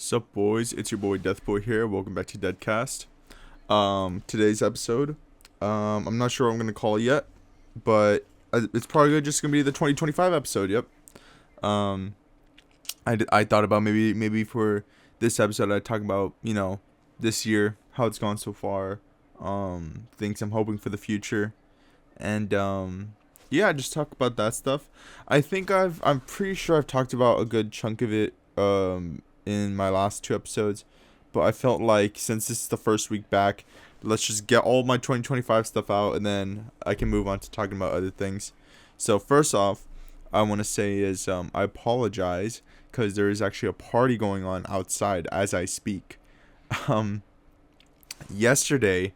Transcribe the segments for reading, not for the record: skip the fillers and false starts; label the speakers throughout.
Speaker 1: Sup boys, it's your boy Deathboy here. Welcome back to Dedcast. Today's episode, I'm not sure what I'm gonna call it yet, but it's probably just gonna be the 2025 episode. Yep. Um, I thought about maybe for this episode I'd talk about this year, how it's gone so far, things I'm hoping for the future, and yeah, just talk about that stuff. I'm pretty sure I've talked about a good chunk of it in my last two episodes, but I felt like since this is the first week back, let's just get all my 2025 stuff out and then I can move on to talking about other things. So first off, I want to say is I apologize because there is actually a party going on outside as I speak. Um, yesterday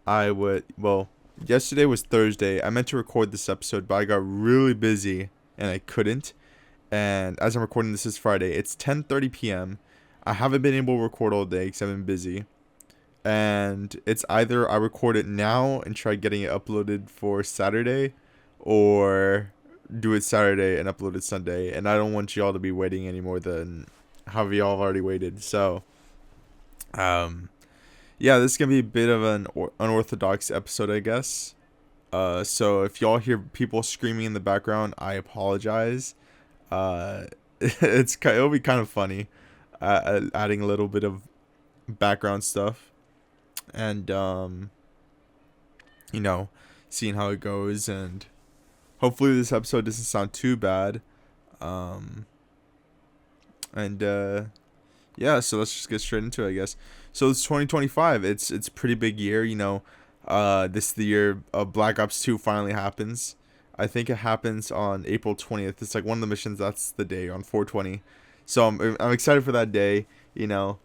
Speaker 1: yesterday was Thursday. I meant to record this episode, but I got really busy and I couldn't. And as I'm recording this is Friday. It's 10:30 p.m. I haven't been able to record all day because I've been busy. And it's either I record it now and try getting it uploaded for Saturday, or do it Saturday and upload it Sunday. And I don't want y'all to be waiting any more than how y'all have already waited. So, yeah, this is gonna be a bit of an unorthodox episode, I guess. So if y'all hear people screaming in the background, I apologize. Uh, it'll be kind of funny, adding a little bit of background stuff, and you know, seeing how it goes, and hopefully this episode doesn't sound too bad. Um, and yeah, so let's just get straight into it, I guess. So it's 2025. It's a pretty big year, you know. This is the year Black Ops 2 finally happens. I think it happens on April 20th. It's like one of the missions. That's the day on 420. So I'm excited for that day. You know,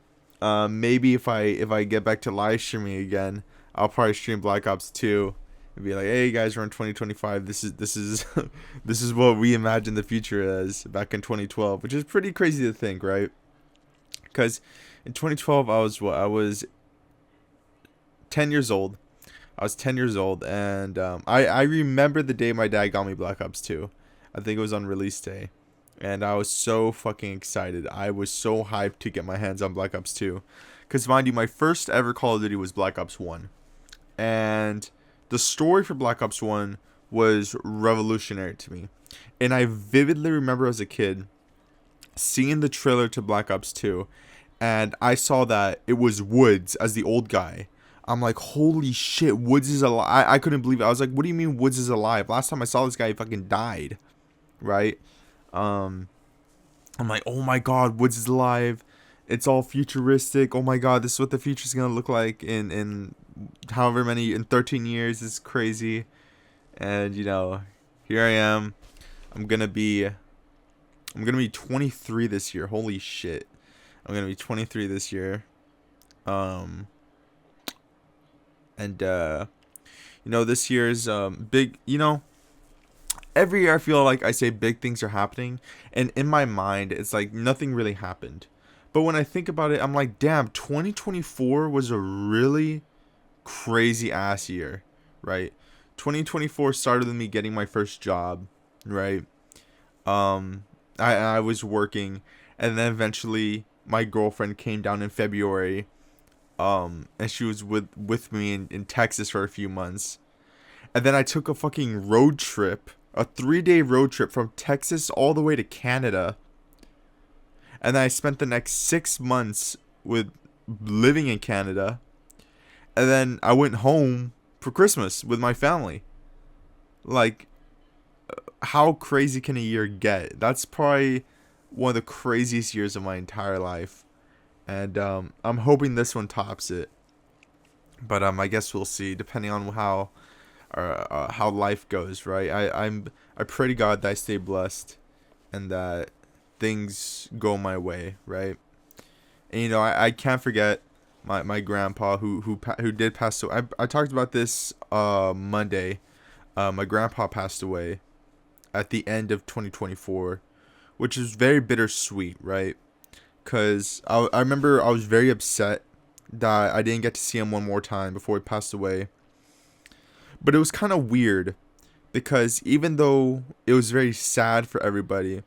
Speaker 1: maybe if I get back to live streaming again, I'll probably stream Black Ops 2 and be like, hey guys, we're in 2025. This is this is what we imagined the future as back in 2012, which is pretty crazy to think, right? Because in 2012 I was 10 years old. I was 10 years old, and I remember the day my dad got me Black Ops 2. I think it was on release day, and I was so fucking excited. I was so hyped to get my hands on Black Ops 2. Because, mind you, my first ever Call of Duty was Black Ops 1. And the story for Black Ops 1 was revolutionary to me. And I vividly remember as a kid seeing the trailer to Black Ops 2, and I saw that it was Woods as the old guy. I'm like, holy shit, Woods is alive. I couldn't believe it. I was like, what do you mean Woods is alive? Last time I saw this guy, he fucking died. Right? I'm like, oh my god, Woods is alive. It's all futuristic. Oh my god, this is what the future's gonna look like in however many, in 13 years. It's crazy. And, you know, here I am. I'm gonna be 23 this year. Holy shit. I'm gonna be 23 this year. And you know, this year's big, you know, every year I feel like I say big things are happening, and in my mind it's like nothing really happened. But when I think about it, I'm like, damn, 2024 was a really crazy ass year, right? 2024 started with me getting my first job, right? I was working, and then eventually my girlfriend came down in February. And she was with me in Texas for a few months. And then I took a fucking road trip, a 3-day road trip from Texas all the way to Canada. And then I spent the next 6 months with living in Canada. And then I went home for Christmas with my family. Like, how crazy can a year get? That's probably one of the craziest years of my entire life. And I'm hoping this one tops it. But I guess we'll see, depending on how life goes, right? I pray to God that I stay blessed and that things go my way, right? And you know, I can't forget my grandpa who did pass away. I talked about this Monday. My grandpa passed away at the end of 2024, which is very bittersweet, right? Because I remember I was very upset that I didn't get to see him one more time before he passed away. But it was kind of weird because even though it was very sad for everybody,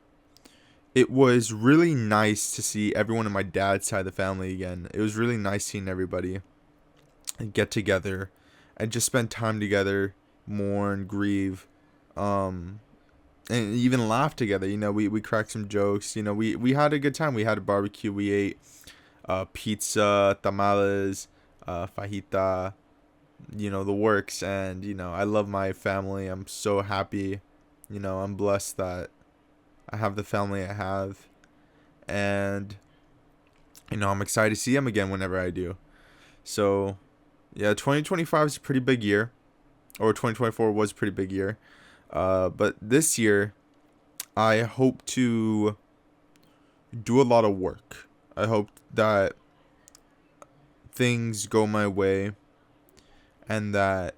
Speaker 1: it was really nice to see everyone on my dad's side of the family again. It was really nice seeing everybody and get together and just spend time together, mourn, grieve, um, and even laugh together. We cracked some jokes. We had a good time. We had a barbecue. We ate pizza, tamales, fajita, the works. And, I love my family. I'm so happy. I'm blessed that I have the family I have. And, I'm excited to see them again whenever I do. So, yeah, 2025 is a pretty big year. Or 2024 was a pretty big year. But this year, I hope to do a lot of work. I hope that things go my way and that,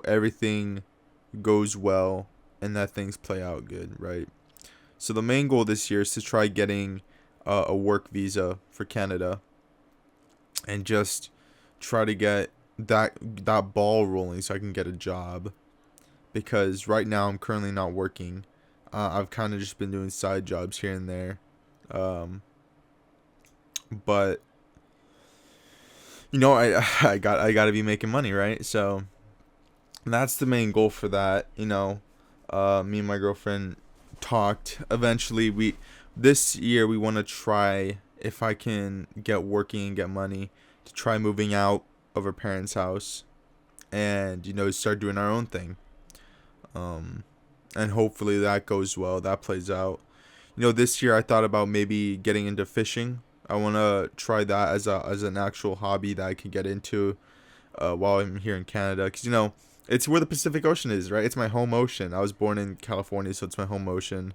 Speaker 1: everything goes well and that things play out good, right? So the main goal this year is to try getting a work visa for Canada and just try to get that ball rolling so I can get a job, because right now I'm currently not working. I've kind of just been doing side jobs here and there. But I got to be making money, right? So that's the main goal for that. Me and my girlfriend talked. Eventually, this year we want to try, if I can get working and get money, to try moving out of our parents' house and start doing our own thing. And hopefully that goes well. That plays out. This year I thought about maybe getting into fishing. I want to try that as an actual hobby that I can get into while I'm here in Canada. Because, it's where the Pacific Ocean is, right? It's my home ocean. I was born in California, so it's my home ocean.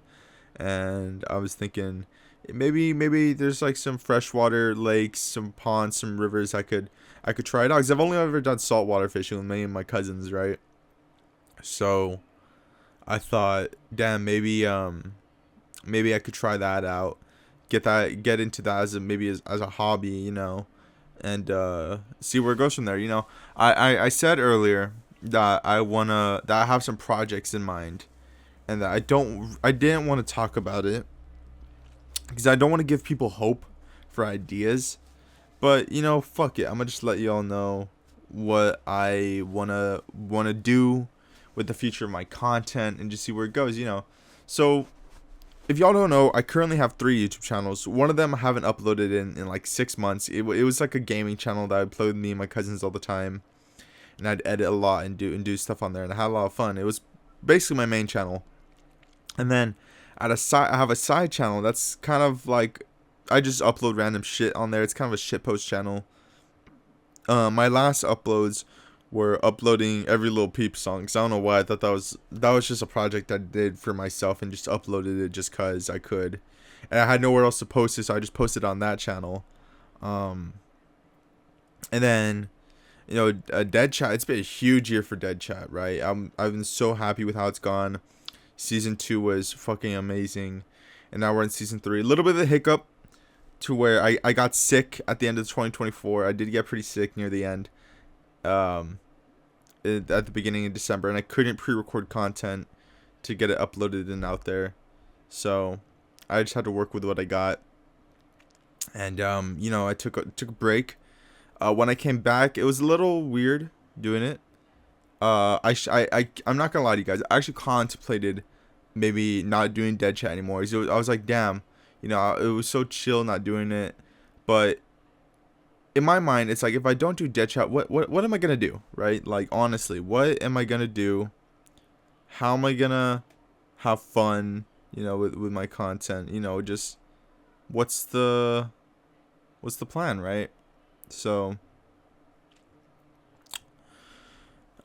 Speaker 1: And I was thinking maybe there's like some freshwater lakes, some ponds, some rivers I could try it out. Because I've only ever done saltwater fishing with me and my cousins, right? So I thought, damn, maybe I could try that out, get into that as a hobby, and see where it goes from there. I said earlier that I have some projects in mind, and that I didn't want to talk about it because I don't want to give people hope for ideas. But fuck it, I'm gonna just let y'all know what I wanna do with the future of my content and just see where it goes. So if y'all don't know, I currently have 3 YouTube channels. One of them I haven't uploaded in like 6 months. It was like a gaming channel that I play with me and my cousins all the time, and I'd edit a lot and do stuff on there, and I had a lot of fun. It was basically my main channel. And then I have a side channel that's kind of like, I just upload random shit on there. It's kind of a shitpost channel. My last uploads were uploading Every Little Peep songs. I don't know why. I thought that was just a project I did for myself and just uploaded it just cause I could, and I had nowhere else to post it, so I just posted on that channel. And then DedChat. It's been a huge year for DedChat, right? I've been so happy with how it's gone. Season 2 was fucking amazing, and now we're in season 3. A little bit of a hiccup to where I got sick at the end of 2024. I did get pretty sick near the end. At the beginning of December, and I couldn't pre-record content to get it uploaded and out there, so I just had to work with what I got. And I took a break. When I came back, it was a little weird doing it. I'm not gonna lie to you guys. I actually contemplated maybe not doing DedChat anymore. So I was like, damn, it was so chill not doing it. But in my mind, it's like, if I don't do DedChat, what am I gonna do, right? Like, honestly, what am I gonna do? How am I gonna have fun, with my content? Just what's the plan, right? So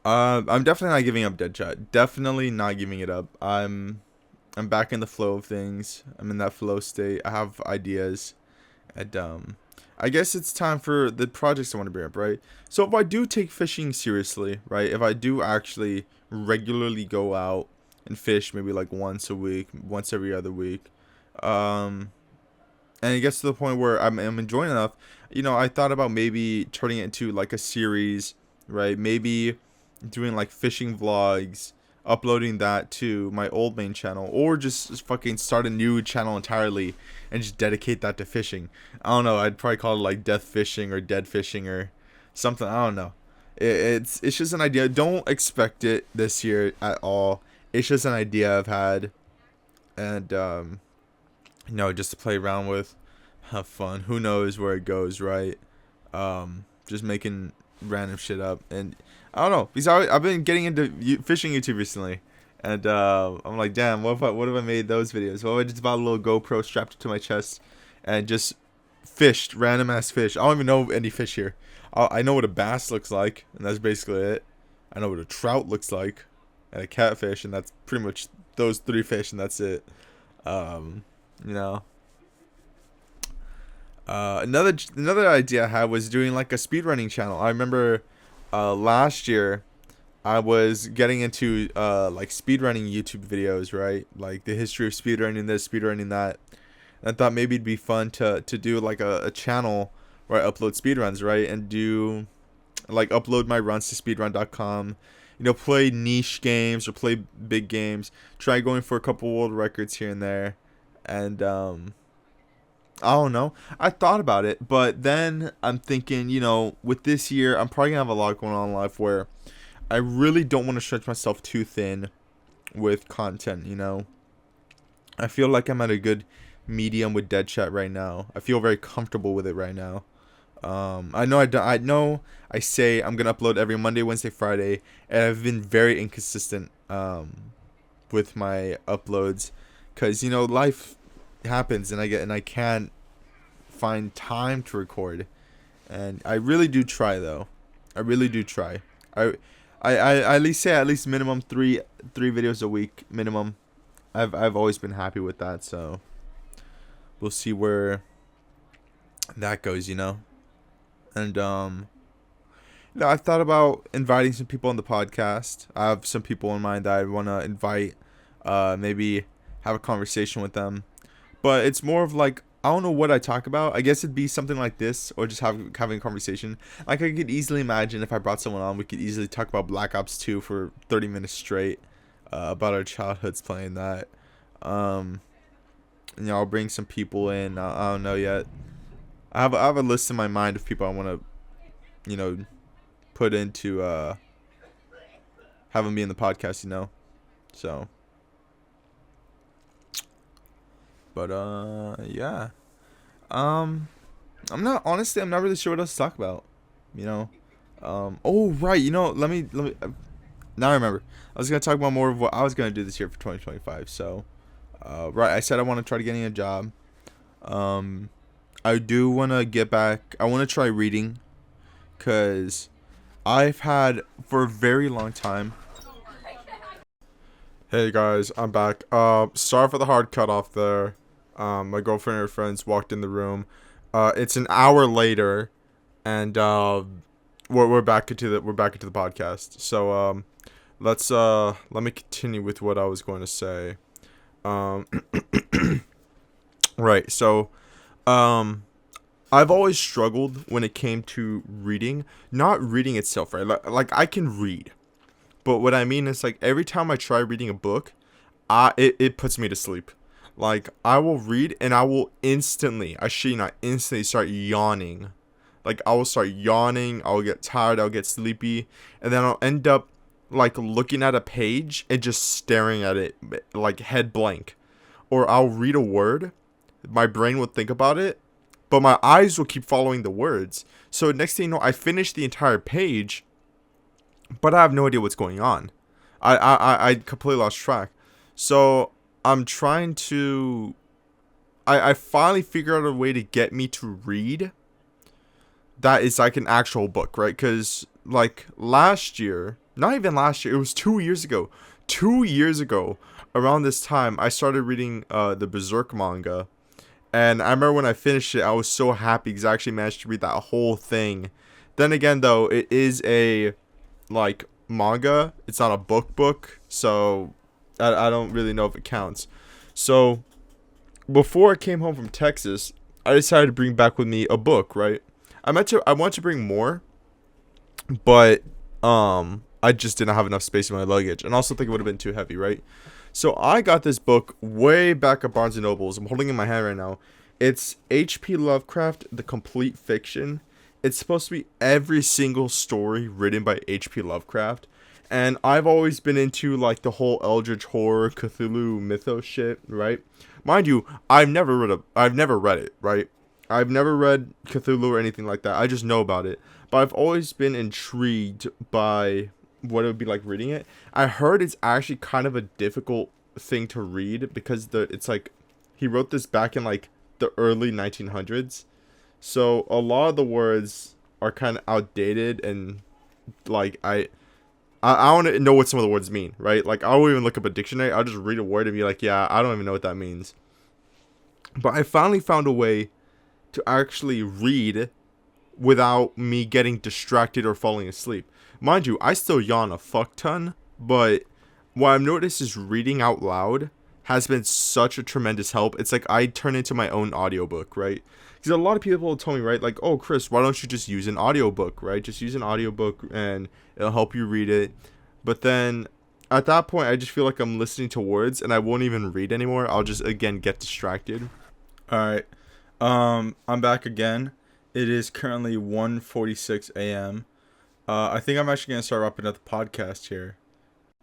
Speaker 1: I'm definitely not giving up DedChat. Definitely not giving it up. I'm back in the flow of things. I'm in that flow state. I have ideas, and I guess it's time for the projects I want to bring up, right? So if I do take fishing seriously, right? If I do actually regularly go out and fish, maybe like once a week, once every other week, and it gets to the point where I'm enjoying enough, I thought about maybe turning it into like a series, right? Maybe doing like fishing vlogs, uploading that to my old main channel, or just fucking start a new channel entirely and just dedicate that to fishing. I don't know. I'd probably call it like death fishing or dead fishing or something. I don't know. It's just an idea. Don't expect it this year at all. It's just an idea I've had, and just to play around with, have fun. Who knows where it goes, right? Just making random shit up, and I don't know, because I've been getting into fishing YouTube recently, and I'm like, damn, what if I made those videos? What if I just bought a little GoPro strapped to my chest and just fished random ass fish? I don't even know any fish here. I know what a bass looks like, and that's basically it. I know what a trout looks like, and a catfish, and that's pretty much those 3 fish, and that's it. You know. Another idea I had was doing like a speedrunning channel. I remember last year I was getting into like speedrunning YouTube videos, right? Like the history of speedrunning this, speedrunning that. And I thought maybe it'd be fun to do like a channel where I upload speedruns, right? And do like upload my runs to speedrun.com. Play niche games or play big games. Try going for a couple world records here and there. And I don't know. I thought about it, but then I'm thinking, with this year, I'm probably gonna have a lot going on in life where I really don't want to stretch myself too thin with content. I feel like I'm at a good medium with DedChat right now. I feel very comfortable with it right now. I know I say I'm gonna upload every Monday, Wednesday, Friday, and I've been very inconsistent with my uploads, because life happens, and I can't find time to record, and I really do try though. I really do try. I at least say at least minimum three videos a week minimum. I've always been happy with that, so we'll see where that goes, And I've thought about inviting some people on the podcast. I have some people in mind that I want to invite, maybe have a conversation with them. But it's more of like, I don't know what I talk about. I guess it'd be something like this, or just having a conversation. Like, I could easily imagine if I brought someone on, we could easily talk about Black Ops 2 for 30 minutes straight, about our childhoods playing that. I'll bring some people in. I don't know yet. I have a list in my mind of people I want to, put into have them be in the podcast, So, but yeah. I'm not really sure what else to talk about. Oh right, let me now I remember. I was gonna talk about more of what I was gonna do this year for 2025. So, right, I said I want to try to getting a job. I do want to get back. I want to try reading, because I've had for a very long time. Hey guys, I'm back. Sorry for the hard cut off there. My girlfriend and her friends walked in the room. It's an hour later, and we're back into the podcast. So let me continue with what I was going to say. Right. So, I've always struggled when it came to reading. Not reading itself, right? Like I can read, but what I mean is, like, every time I try reading a book, it puts me to sleep. Like, I will read and I will instantly start yawning. Like, I will start yawning, I'll get tired, I'll get sleepy, and then I'll end up, like, looking at a page and just staring at it, like, head blank. Or I'll read a word, my brain will think about it, but my eyes will keep following the words. So next thing you know, I finish the entire page, but I have no idea what's going on. I completely lost track. So I'm trying to... I finally figured out a way to get me to read that is like an actual book, right? Because, like, last year, not even last year, it was 2 years ago. 2 years ago, around this time, I started reading the Berserk manga. And I remember when I finished it, I was so happy because I actually managed to read that whole thing. Then again, though, it is a, like, manga. It's not a book. So I don't really know if it counts. So before I came home from Texas, I decided to bring back with me a book, right? I want to bring more, but I I just didn't have enough space in my luggage, and also think it would have been too heavy, right? So I got this book way back at Barnes & Noble's. I'm holding it in my hand right now. It's H.P. Lovecraft, The Complete Fiction. It's supposed to be every single story written by H.P. Lovecraft. And I've always been into, like, the whole Eldritch Horror, Cthulhu mythos shit, right? Mind you, I've never read it, right? I've never read Cthulhu or anything like that. I just know about it. But I've always been intrigued by what it would be like reading it. I heard it's actually kind of a difficult thing to read because it's like he wrote this back in like the early 1900s. So a lot of the words are kind of outdated, and like I want to know what some of the words mean, right? Like I won't even look up a dictionary. I'll just read a word and be like, yeah, I don't even know what that means. But I finally found a way to actually read without me getting distracted or falling asleep. Mind you, I still yawn a fuck ton, but what I've noticed is reading out loud has been such a tremendous help. It's like I turn into my own audiobook, right? Because a lot of people tell me, right, like, oh, Chris, why don't you just use an audiobook, right? Just use an audiobook and it'll help you read it. But then at that point, I just feel like I'm listening to words and I won't even read anymore. I'll just, again, get distracted. All right. I'm back again. It is currently 1:46 a.m. I think I'm actually going to start wrapping up the podcast here.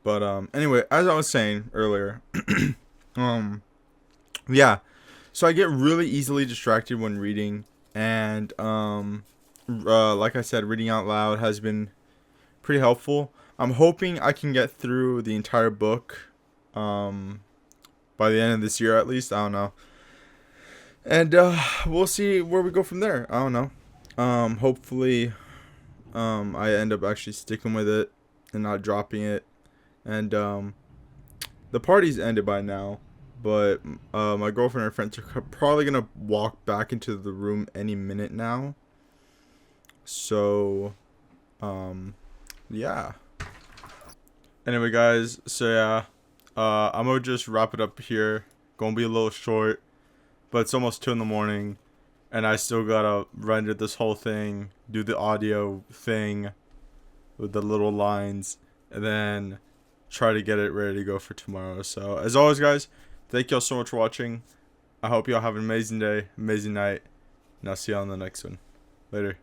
Speaker 1: But anyway, as I was saying earlier, yeah. So I get really easily distracted when reading, and like I said, reading out loud has been pretty helpful. I'm hoping I can get through the entire book by the end of this year at least. I don't know. And we'll see where we go from there. I don't know. Hopefully I end up actually sticking with it and not dropping it. And the party's ended by now, but my girlfriend and her friends are probably gonna walk back into the room any minute now. So yeah. Anyway, guys, so yeah, I'm gonna just wrap it up here. Gonna be a little short, but it's almost 2 a.m. and I still gotta render this whole thing, do the audio thing with the little lines, and then try to get it ready to go for tomorrow. So as always, guys, thank y'all so much for watching. I hope y'all have an amazing day, amazing night, and I'll see y'all on the next one. Later.